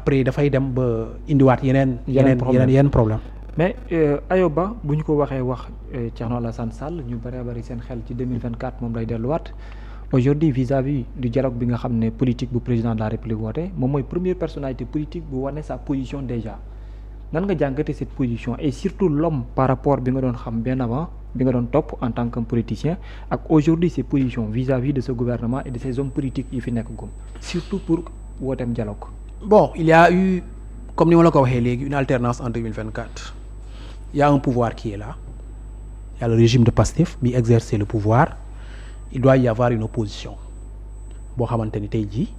après dafay dem ba indiwaat yeneen problème. mais Ayoba bu ñu ko waxee wax Thierno Alassane Sall ñu bari seen xel ci 2024 moom lay delluwaat aujourd'hui vis-à-vis du dialogue bi nga xam ne politique bu président de la République woote moom mooy première personnalité politique bu wane sa position déjà nan nga jàngate cette position et surtout l'homme par rapport bi nga doon xam bien avant bi nga doon topp en tant que politicien ak aujourd'hui ses positions vis-à-vis de ce gouvernement et de ces hommes politiques yi fi nekk gum surtout pour wooteem dialogue. Bon, il y a eu, comme nous l'avons dit, une alternance en 2024. Il y a un pouvoir qui est là. Il y a le régime de Pastef qui exerce le pouvoir. Il doit y avoir une opposition. Bon, xamanteni tay ji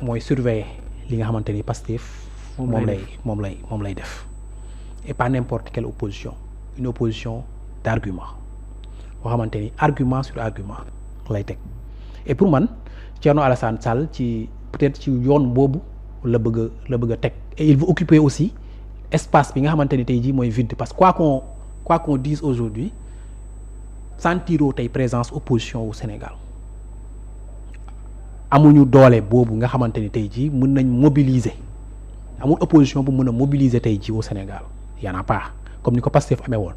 moy surveiller li nga xamanteni Pastef mom lay def. Et pas n'importe quelle opposition. Une opposition d'arguments. Bo xamanteni argument sur argument lay tek. Et pour man Thierno Alassane Sall ci peut-être ci yoon bobu la bëgg a teg et il veut occuper aussi espace bi nga xamante ni tey jii mooy vide parce que quoi qu'on dise aujourd'hui sentiroo tey présence opposition au Sénégal amuñu doole boobu nga xamante ni tey jii mën nañ mobiliser amul opposition bu mën a mobiliser tey jii au Sénégal y en a pas comme ni ko Pastef amee woon.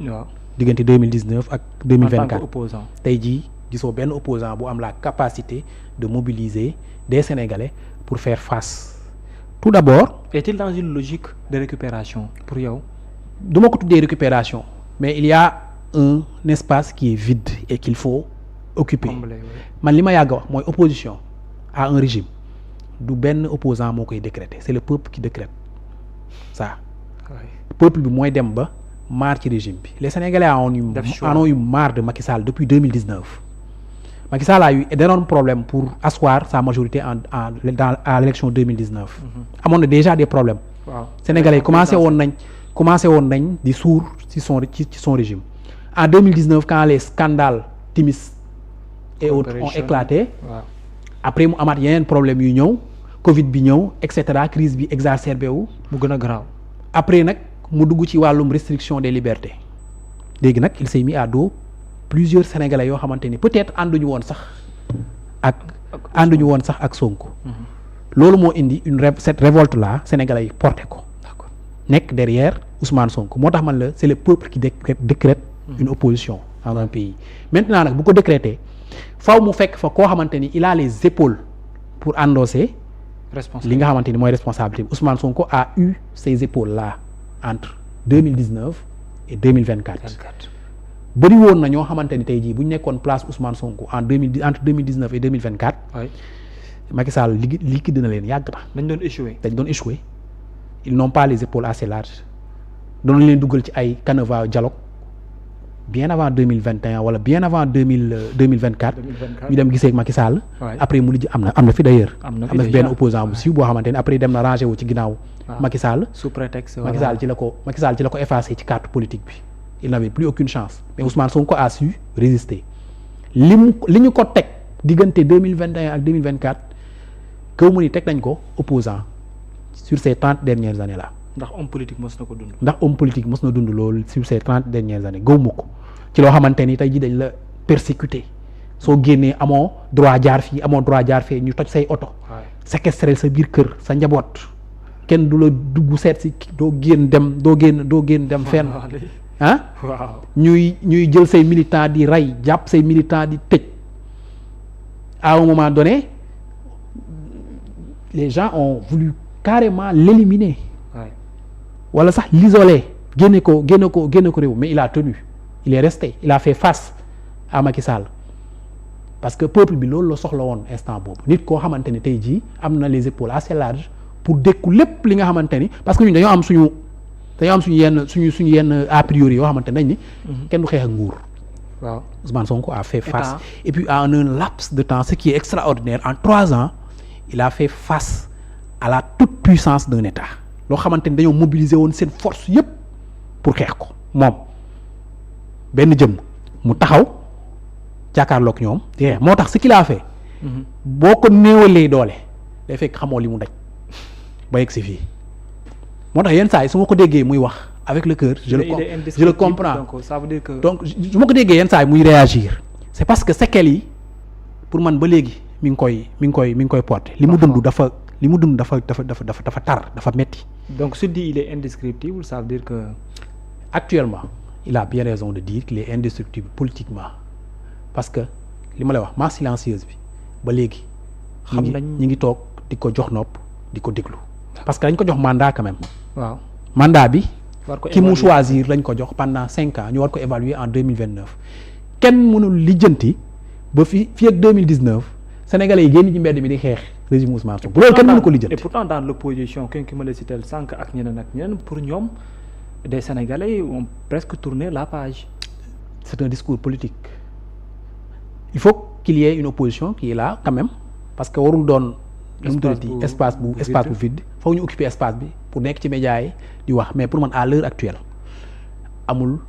waaw diggante 2019 ak 2024 en tant qu'opposant tey jii gisoo benn opposant bu am la capacité de mobiliser des Sénégalais pour faire face. Tout d'abord, est-il dans une logique de récupération pour yow? Du ma ko tuddee récupération mais il y a un espace qui est vide et qu'il faut occuper. Man li ma yàgg wax mooy opposition à un régime du benn opposant moo koy décréter c'est le peuple qui décrète ça. Peuple bi mooy dem ba marre ci régime bi. Les Sénégalais en ont eu marre de Macky Sall depuis 2019. Macky Sall a eu d'énormes problèmes pour asseoir sa majorité à l'élection 2019. amoon na déjà des problèmes. Waaw. Sénégalais commencé woon nañ di suur ci son régime. En 2019 quand les scandales Timis et autres ont éclaté. Waaw. Après mu amaat yeneen problèmes yu ñëw Covid bi ñëw et cetera crise bi exacerbé wu. mu gën a grave. Après nag mu dugg ci wàllum restriction des libertés léegi nag il s'est mis à dos plusieurs Sénégalais yoo xamante ni peut-être ànduñu woon sax ak Sonko. Loolu moo indi cette révolte là Sénégalais yi porté ko. D'accord. Nekk derrière Ousmane Sonko moo tax man la c'est le peuple qui décrète une opposition dans un pays. Maintenant nag bu ko décréter faw mu fekk fa koo xamante ni il a les épaules pour endosser li nga xamante ni mooy responsabilité Ousmane Sonko a eu ces épaules là entre 2019 et 2024. bëri woon na ñoo xamante ni tey jii bu ñu nekkoon place Ousmane Sonko entre 2019 et 2024. oui. Macky Sall liquide na leen yàgg na. dañ doon échoué. Ils n'ont pas les épaules assez larges. doon leen duggal ci ay canevas dialogue bien avant 2021 wala bien avant 2024. ñu dem gisee ak Macky Sall. après mu lijj am na fi d'ailleurs. am na fi benn opposant bu siiw boo xamante ni après dem na rangé wu ci ginnaaw. Macky Sall. sous prétexte Macky Sall ci la ko effacé ci carte politique bi. Il n'avait plus aucune chance mais Ousmane Sonko a su résister li ñu ko teg diggante 2021 ak 2024 kaw mu ni teg nañ ko opposant sur ces 30 dernières années là. ndax homme politique mos na dund loolu sur ces 30 dernières années gëwuma ko ci loo xamante ni tey jii dañ la persécuter soo génnee amoo droit jaar fii ñu toj say oto. séquestrer sa biir kër sa njaboot kenn du la dugg seet si doo génn dem fenn. waaw ñuy jël say militants di rey jàpp say militants di tëj à un moment donné les gens ont voulu carrément l'éliminer wala sax l'isoler génne ko réew mais il a tenu il est resté il a fait face à Macky Sall parce que peuple bi loolu la soxla woon instant boobu nit koo xamante ni tey jii am na les épaules assez larges pour dékku lépp li nga xamante ni parce que ñun dañoo am suñu yenn a priori yoo xamante nañ ni kenn du xeex ak nguur. waaw Ousmane Sonko a fait face et puis en un laps de temps ce qui est extraordinaire en 3 ans il a fait face à la toute puissance d'un État loo xamante ni dañoo mobiliser woon seen force yépp pour xeex ko moom benn jëm mu taxaw jàkkaarloog ñoom moo tax ce qu'il a fait boo ko néewalee doole day fekk xamoo li mu daj ba yegg si fii moo tax yenn saa yi su ma ko déggee muy wax avec le cœur je le comprends donc ça veut dire que donc su ma ko déggee yenn saa yi muy réagir c'est parce que séquelles yi pour man ba léegi mi ngi koy porter li mu dund dafa li mu dund dafa tar dafa metti. donc su dit il est indescriptible ça veut dire que. actuellement il a bien raison de dire qu'il est indestructible politiquement parce que li ma lay wax masse silencieuse bi ba léegi. xam nañ ñi ngi toog di ko jox nopp di ko déglu. parce que dañ ko jox mandat quand même. waaw mandat bi. ki mu évaluer. choisir lañ ko jox pendant 5 ans ñu war ko évaluer en 2029 kenn mënul lijjanti ba fii ak 2019 sénégalais yi génn ci mbedd mi di xeex régime Ousmane Sonko loolu kenn mënu ko lijjanti. et pourtant dans l'opposition ki ma la cité sànq ak ñeneen pour ñoom des sénégalais ont presque tourné la page. c'est un discours politique il faut qu'il y ait une opposition qui est là quand même parce que warul doon espace bu vide foog ñu occuper espace bi pour nekk ci médias yi di wax mais pour man à l'heure actuelle amul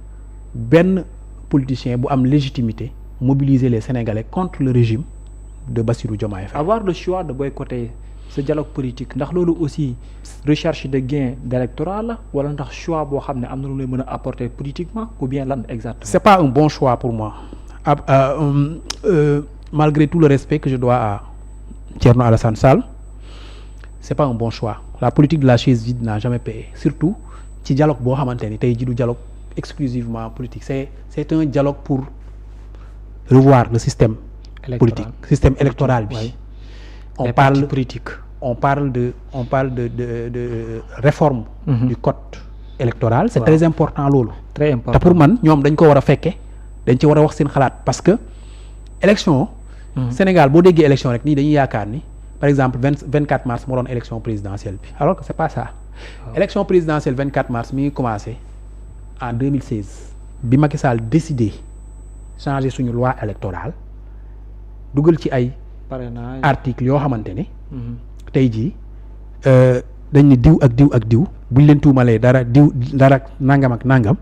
benn politicien bu am légitimité mobiliser les Sénégalais contre le régime de Bassirou Diomaye Faye. avoir le choix de boycotter ce dialogue politique ndax loolu aussi recherche de gain d'électorat la wala ndax choix boo xam ne am na lu lay mën a apporter politiquement ou bien lan exactement. c'est pas un bon choix pour moi malgré tout le respect que je dois à Thierno Alassane Sall c'est pas un bon choix la politique de la chaise vide n'a jamais payé surtout ci dialogue boo xamante ni tey jii du dialogue exclusivement politique c'est un dialogue pour revoir le système politique système électoral bi oui. on parle de réforme du code électoral c'est très important loolu très important te pour man ñoom dañ ko war a fekke dañ ci war a wax seen xalaat parce que élection Sénégal boo déggee élection rek nii dañuy yaakaar ni par exemple 24 mars moo doon élection présidentielle bi alors que c'est pas ça élection présidentielle 24 mars mi ngi commencé en 2016 bi Macky Sall décidé changer suñu loi électorale dugal ci ay articles yoo xamante ne tey jii dañ ne diw ak diw buñ leen tuumalee dara nangam ak nangam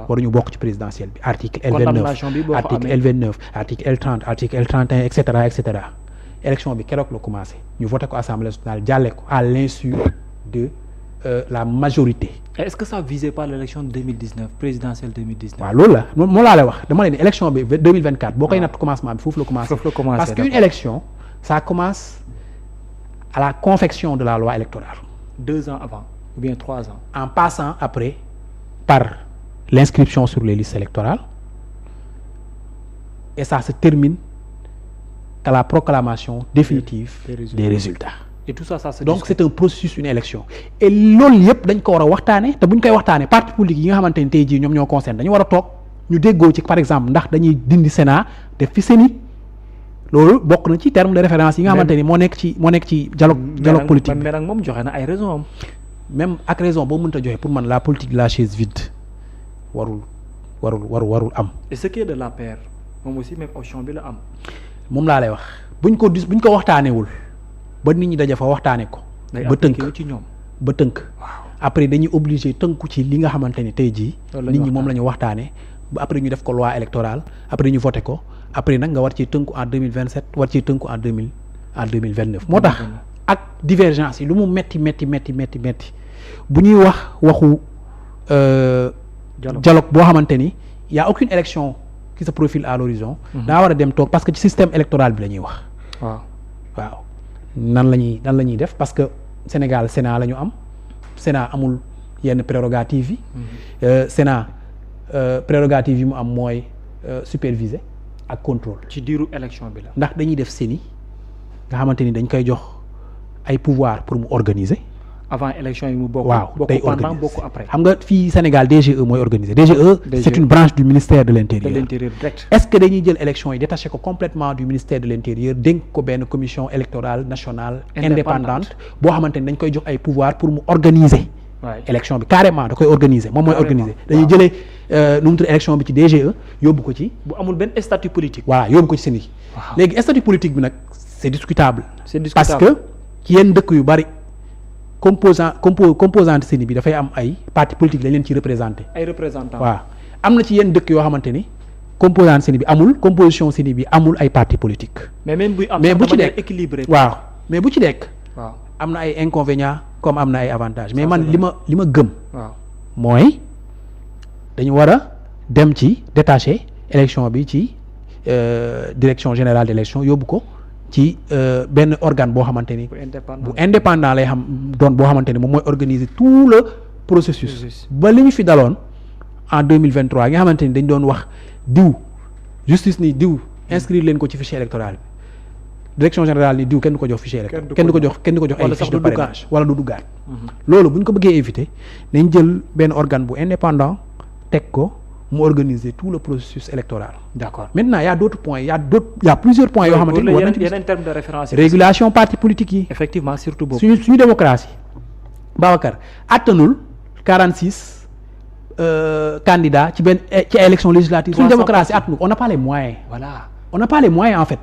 waruñu bokk ci présidentielle bi article L29 article L29 article L30 article L31 et cetera élection bi keroog la commencé ñu voté ko assemblée nationale jàlle ko à l'insu de la majorité. est-ce que ça visait pas l'élection de 2019 présidentielle 2019. waaw loolu la moo laa lay wax dama leen élection bi 2024 boo koy natt commencement bi foofu la commencé. parce qu'une élection ça commence à la confection de la loi électorale. 2 ans avant ou bien 3 ans. en passant après par l'inscription sur les listes électorales et ça se termine à la proclamation définitive des résultats. et tout ça se donc c'est un processus une élection et loolu yëpp dañ ko war a waxtaane te bu ñu koy waxtaane parti politique yi nga xamante ni tey jii ñoom ñoo concerné dañu war a toog ñu déggoo ci par exemple ndax dañuy dindi Sénat def fi Séni loolu bokk na ci terme de référence yi nga xamante ni moo nekk ci dialogue politique mais nag moom joxe na ay raisons am. même ak raison boo mënta joxe pour man la politique de la chaise vide warul am. et ce qui est de l'APR moom aussi même option bi la am. moom laa lay wax buñ ko waxtaanewul ba nit ñi daje fa waxtaane ko. ba tënk ci ñoom ba tënk. waaw après dañuy obligé tënku ci li nga xamante ni tey jii. nit ñi moom la ñu waxtaane ba après ñu def ko loi électorale après ñu voté ko après nag nga war ciy tënku en 2027 war ciy tënku en 2029. moo tax ak divergence yi lu mu metti bu ñuy waxu dialogue boo xamante ni y a aucune élection qui se profile à l'horizon daa war a dem toog parce que ci système électoral bi la ñuy wax. waaw nan la ñuy def parce que Sénégal Sénat la ñu am Sénat amul yenn prérogative yi. Sénat prérogative yi mu am mooy superviser ak contrôle. ci diiru élection bi la. ndax dañuy def Séni nga xamante ni dañ koy jox ay pouvoir pour mu organiser. avant élection yi mu bokk. waaw day pendant bokk après. xam nga fii Sénégal DGE mooy organiser DGE. c'est une branche du ministère de l'intérieur. direct. est-ce que dañuy jël élection yi détaché ko complètement du ministère de l'intérieur dénk ko benn commission électorale nationale. indépendante boo xamante ni dañ koy jox ay pouvoir pour mu organiser. élection bi carrément da koy organiser moom mooy organiser. dañuy jëlee nu mu tudd élection bi ci DGE yóbbu ko ci. bu amul benn statut politique. voilà yóbbu ko ci Séni. léegi statut politique bi nag c'est discutable. parce que ci yenn dëkk yu bari. composante Séni bi dafay am ay parti politique lañ leen ci représenté. ay représentants waaw am na ci yenn dëkk yoo xamante ni composante Séni bi amul composition Séni bi amul ay parti politique. mais même buy am bu ci nekk équilibré. waaw mais bu ci nekk. waaw am na ay inconvénients comme am na ay avantages mais man li ma gëm. waaw mooy dañu war a dem ci détacher élection bi ci direction générale d'élection yóbbu ko ci benn organe boo xamante ni. bu indépendant lay xam doon boo xamante ni moom mooy organiser tout le processus. ba li ñu fi daloon en 2023 nga xamante ni dañ doon wax diw justice ni diw inscrire leen ko ci fichier électoral bi direction générale ni diw kenn du ko jox fichier électoral kenn du ko jox ay fiche de parrainage wala du duggaat. loolu bu ñu ko bëggee éviter nañ jël benn organe bu indépendant teg ko. mu organiser tout le processus électoral. D'accord. Maintenant il y a d'autres points il y a plusieurs points yoo xamante ni war nañ ci yeneen terme de référence. régulation parti politique yi. effectivement surtout boobu. suñu démocratie Babacar attanul 46 candidats ci élection législative. suñu démocratie attanu on n'a pas les moyens. voilà on n'a pas les moyens en fait.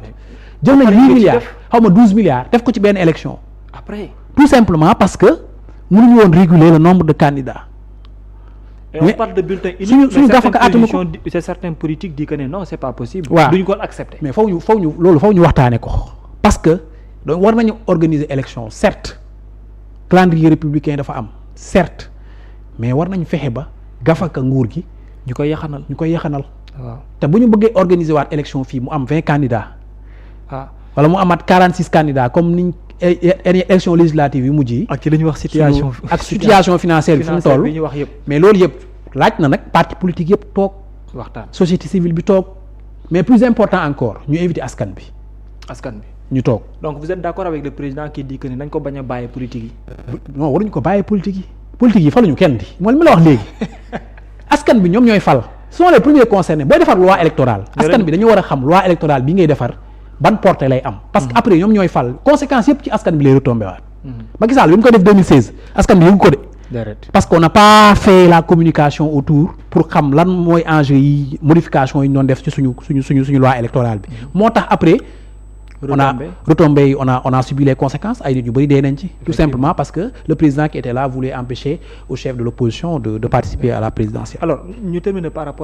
jël nañ 8 milliards xaw ma 12 milliards def ko ci benn élection. après tout simplement parce que mënuñu woon réguler le nombre de candidats. Et on parle de bulletin unique. suñu gafaka attanu ko c'est certains politiques disent que non c'est pas possible. waaw duñ ko accepter. mais faw ñu waxtaane ko. parce que donc war nañu organiser élection certes calendrier républicain dafa am certes mais war nañu fexe ba gafaka nguur gi. ñu koy yaxanal waaw te bu ñu bëggee organiser waat élection fii mu am 20 candidats. wala mu amaat 46 candidats comme niñ élection législative yi mujj yi. ak ci li ñuy wax situation. ak situation financière bi fu mu toll bi ñu wax yëpp. mais loolu yëpp laaj na nag parti politique yëpp toog. waxtaan société civile bi toog. mais plus important encore ñu invité askan bi. ñu toog. donc vous êtes d'accord avec le président qui dit que ni nañ ko bañ a bàyyi politique yi. non waruñu ko bàyyi politique yi. politique yi faluñu kenn di mooy li ma la wax léegi askan bi ñoom ñooy fal. ce sont les premiers concernés booy defar loi électorale. askan bi dañu war a xam loi électorale bi ngay defar. ban portée lay am. parce que après ñoom ñooy fal conséquences yëpp ci askan bi lay retombé waat. Macky Sall bi mu ko def 2016 askan bi yëngu ko de. parce qu'on n'a pas fait la communication autour pour xam lan mooy enjeu yi modification yi ñu doon def ci suñu loi électorale bi. moo tax après. on a subi les conséquences ay nit ñu bëri dee nañ ci. tout simplement parce que le président qui était là voulait empêcher au chef de l'opposition de participer à la présidentielle. alors ñu terminer par rapport